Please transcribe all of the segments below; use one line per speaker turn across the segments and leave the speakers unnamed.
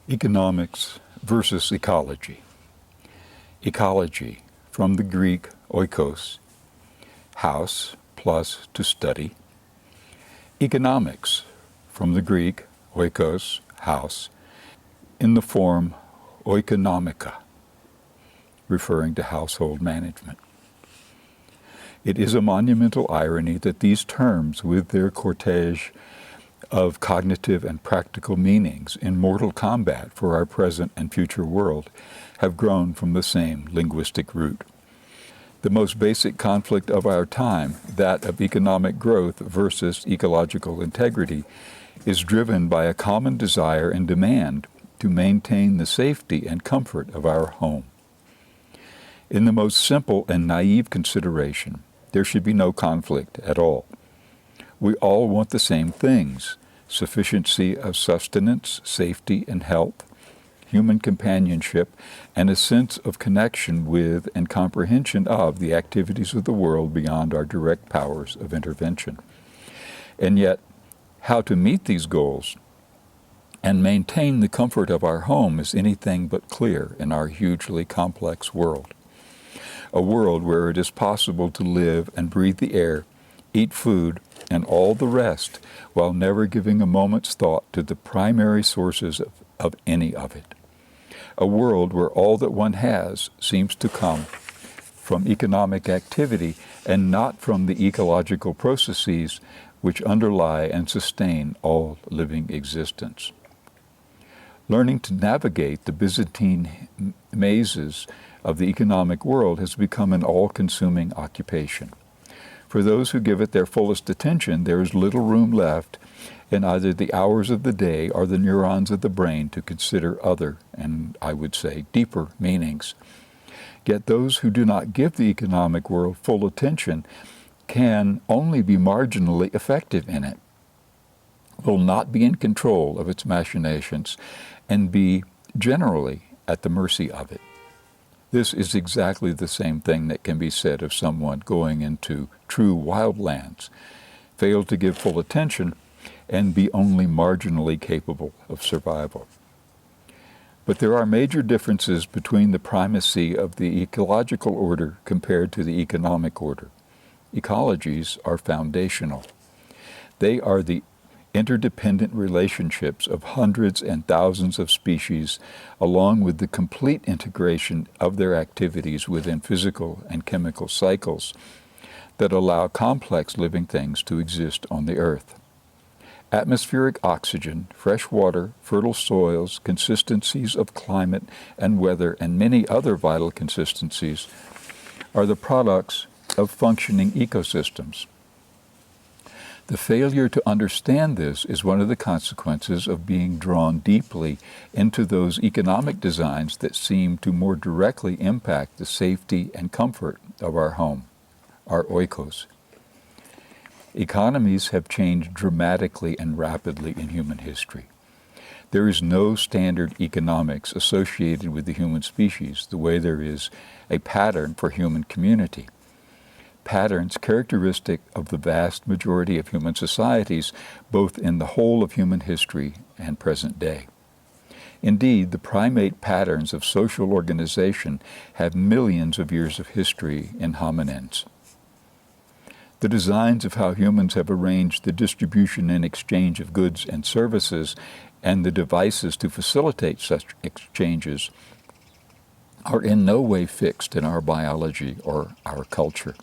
Economics versus ecology. Ecology, from the Greek oikos, house, plus to study. Economics, from the Greek oikos, house, in the form oikonomika, referring to household management. It is a monumental irony that these terms, with their cortege of cognitive and practical meanings in mortal combat for our present and future world, have grown from the same linguistic root. The most basic conflict of our time, that of economic growth versus ecological integrity, is driven by a common desire and demand to maintain the safety and comfort of our home. In the most simple and naive consideration, there should be no conflict at all. We all want the same things: sufficiency of sustenance, safety and health, human companionship, and a sense of connection with and comprehension of the activities of the world beyond our direct powers of intervention. And yet, how to meet these goals and maintain the comfort of our home is anything but clear in our hugely complex world. A world where it is possible to live and breathe the air, eat food, and all the rest, while never giving a moment's thought to the primary sources of any of it. A world where all that one has seems to come from economic activity and not from the ecological processes which underlie and sustain all living existence. Learning to navigate the Byzantine mazes of the economic world has become an all-consuming occupation. For those who give it their fullest attention, there is little room left in either the hours of the day or the neurons of the brain to consider other, and I would say deeper, meanings. Yet those who do not give the economic world full attention can only be marginally effective in it, will not be in control of its machinations, and be generally at the mercy of it. This is exactly the same thing that can be said of someone going into true wildlands, fail to give full attention, and be only marginally capable of survival. But there are major differences between the primacy of the ecological order compared to the economic order. Ecologies are foundational. They are the interdependent relationships of hundreds and thousands of species, along with the complete integration of their activities within physical and chemical cycles that allow complex living things to exist on the earth. Atmospheric oxygen, fresh water, fertile soils, consistencies of climate and weather, and many other vital consistencies are the products of functioning ecosystems. The failure to understand this is one of the consequences of being drawn deeply into those economic designs that seem to more directly impact the safety and comfort of our home, our oikos. Economies have changed dramatically and rapidly in human history. There is no standard economics associated with the human species the way there is a pattern for human community. Patterns characteristic of the vast majority of human societies, both in the whole of human history and present day. Indeed, the primate patterns of social organization have millions of years of history in hominins. The designs of how humans have arranged the distribution and exchange of goods and services and the devices to facilitate such exchanges are in no way fixed in our biology or our culture.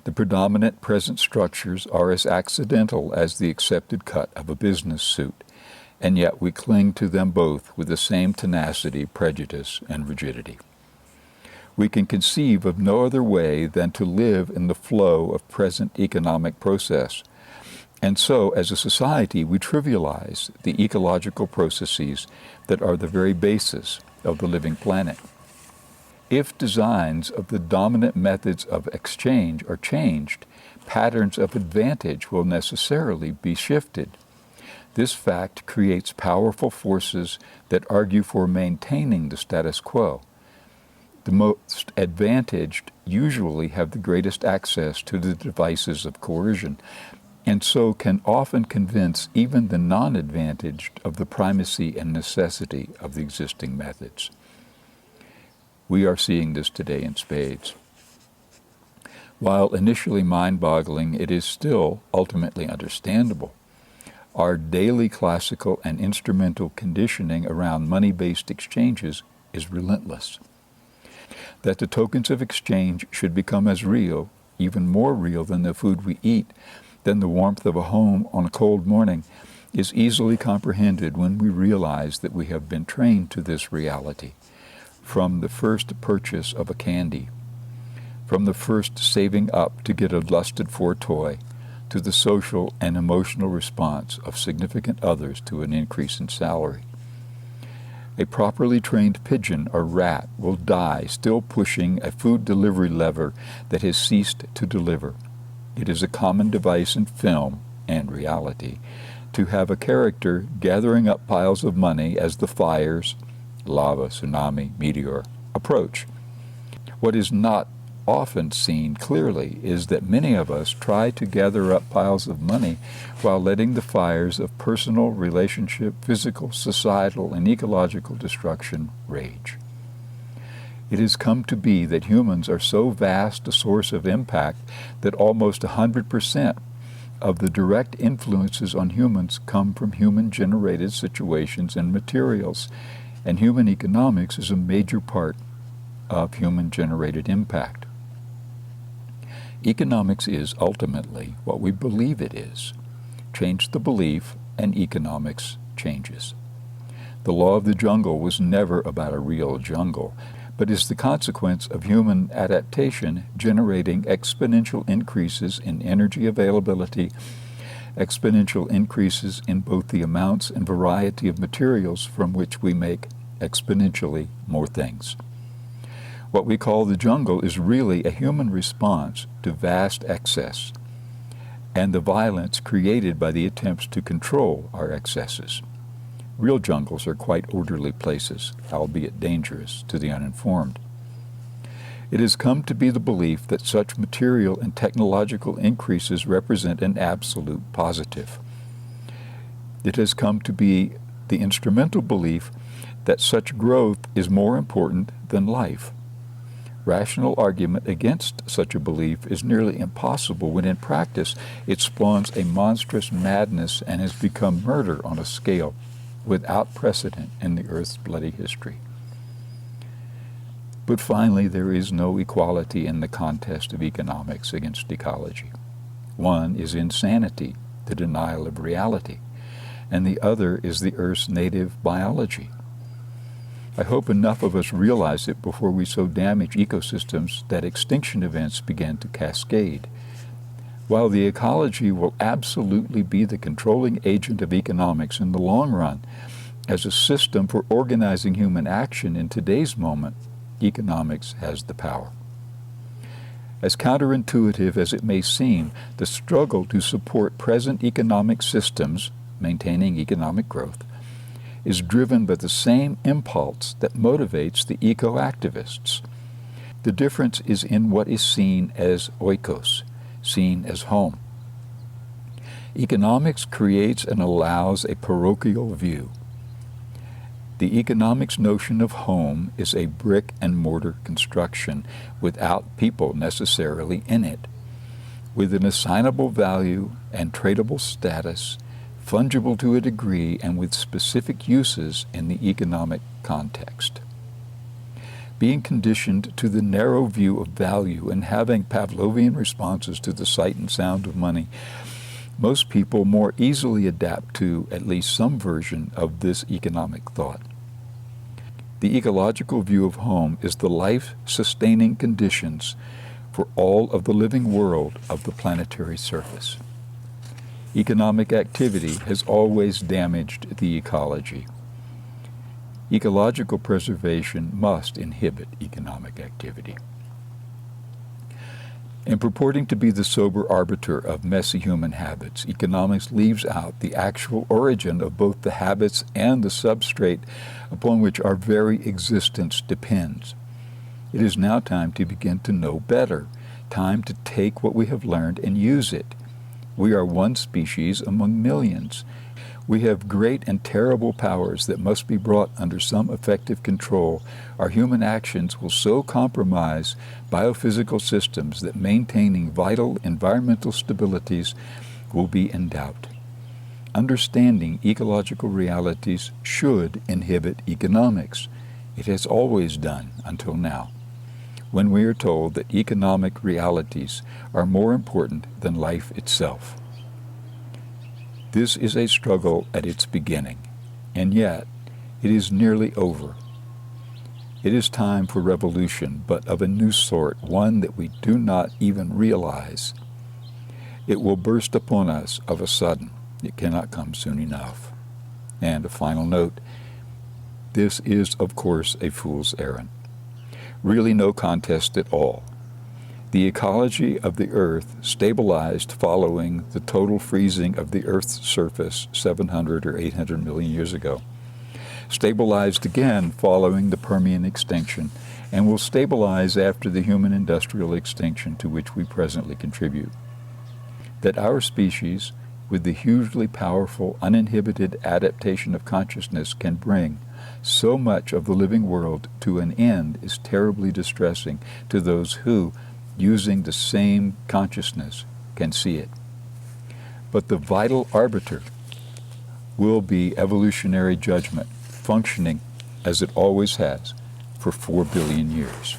The predominant present structures are as accidental as the accepted cut of a business suit, and yet we cling to them both with the same tenacity, prejudice, and rigidity. We can conceive of no other way than to live in the flow of present economic process, and so, as a society, we trivialize the ecological processes that are the very basis of the living planet. If designs of the dominant methods of exchange are changed, patterns of advantage will necessarily be shifted. This fact creates powerful forces that argue for maintaining the status quo. The most advantaged usually have the greatest access to the devices of coercion, and so can often convince even the non-advantaged of the primacy and necessity of the existing methods. We are seeing this today in spades. While initially mind-boggling, it is still ultimately understandable. Our daily classical and instrumental conditioning around money-based exchanges is relentless. That the tokens of exchange should become as real, even more real than the food we eat, than the warmth of a home on a cold morning, is easily comprehended when we realize that we have been trained to this reality, from the first purchase of a candy, from the first saving up to get a lusted-for toy, to the social and emotional response of significant others to an increase in salary. A properly trained pigeon or rat will die still pushing a food delivery lever that has ceased to deliver. It is a common device in film and reality to have a character gathering up piles of money as the fires, lava, tsunami, meteor, approach. What is not often seen clearly is that many of us try to gather up piles of money while letting the fires of personal, relationship, physical, societal, and ecological destruction rage. It has come to be that humans are so vast a source of impact that almost 100% of the direct influences on humans come from human-generated situations and materials, and human economics is a major part of human-generated impact. Economics is ultimately what we believe it is. Change the belief, and economics changes. The law of the jungle was never about a real jungle, but is the consequence of human adaptation generating exponential increases in energy availability, exponential increases in both the amounts and variety of materials from which we make exponentially more things. What we call the jungle is really a human response to vast excess and the violence created by the attempts to control our excesses. Real jungles are quite orderly places, albeit dangerous to the uninformed. It has come to be the belief that such material and technological increases represent an absolute positive. It has come to be the instrumental belief that such growth is more important than life. Rational argument against such a belief is nearly impossible when in practice it spawns a monstrous madness and has become murder on a scale without precedent in the Earth's bloody history. But finally, there is no equality in the contest of economics against ecology. One is insanity, the denial of reality, and the other is the Earth's native biology. I hope enough of us realize it before we so damage ecosystems that extinction events begin to cascade. While the ecology will absolutely be the controlling agent of economics in the long run, as a system for organizing human action in today's moment, economics has the power. As counterintuitive as it may seem, the struggle to support present economic systems, maintaining economic growth, is driven by the same impulse that motivates the eco-activists. The difference is in what is seen as oikos, seen as home. Economics creates and allows a parochial view. The economics notion of home is a brick and mortar construction without people necessarily in it, with an assignable value and tradable status, fungible to a degree and with specific uses in the economic context. Being conditioned to the narrow view of value and having Pavlovian responses to the sight and sound of money, most people more easily adapt to at least some version of this economic thought. The ecological view of home is the life-sustaining conditions for all of the living world of the planetary surface. Economic activity has always damaged the ecology. Ecological preservation must inhibit economic activity. In purporting to be the sober arbiter of messy human habits, economics leaves out the actual origin of both the habits and the substrate upon which our very existence depends. It is now time to begin to know better, time to take what we have learned and use it. We are one species among millions. We have great and terrible powers that must be brought under some effective control. Our human actions will so compromise biophysical systems that maintaining vital environmental stabilities will be in doubt. Understanding ecological realities should inhibit economics. It has always done until now, when we are told that economic realities are more important than life itself. This is a struggle at its beginning, and yet it is nearly over. It is time for revolution, but of a new sort, one that we do not even realize. It will burst upon us of a sudden. It cannot come soon enough. And a final note, this is, of course, a fool's errand. Really no contest at all. The ecology of the Earth stabilized following the total freezing of the Earth's surface 700 or 800 million years ago, stabilized again following the Permian extinction, and will stabilize after the human industrial extinction to which we presently contribute. That our species, with the hugely powerful, uninhibited adaptation of consciousness, can bring so much of the living world to an end is terribly distressing to those who, using the same consciousness, can see it. But the vital arbiter will be evolutionary judgment, functioning as it always has for 4 billion years.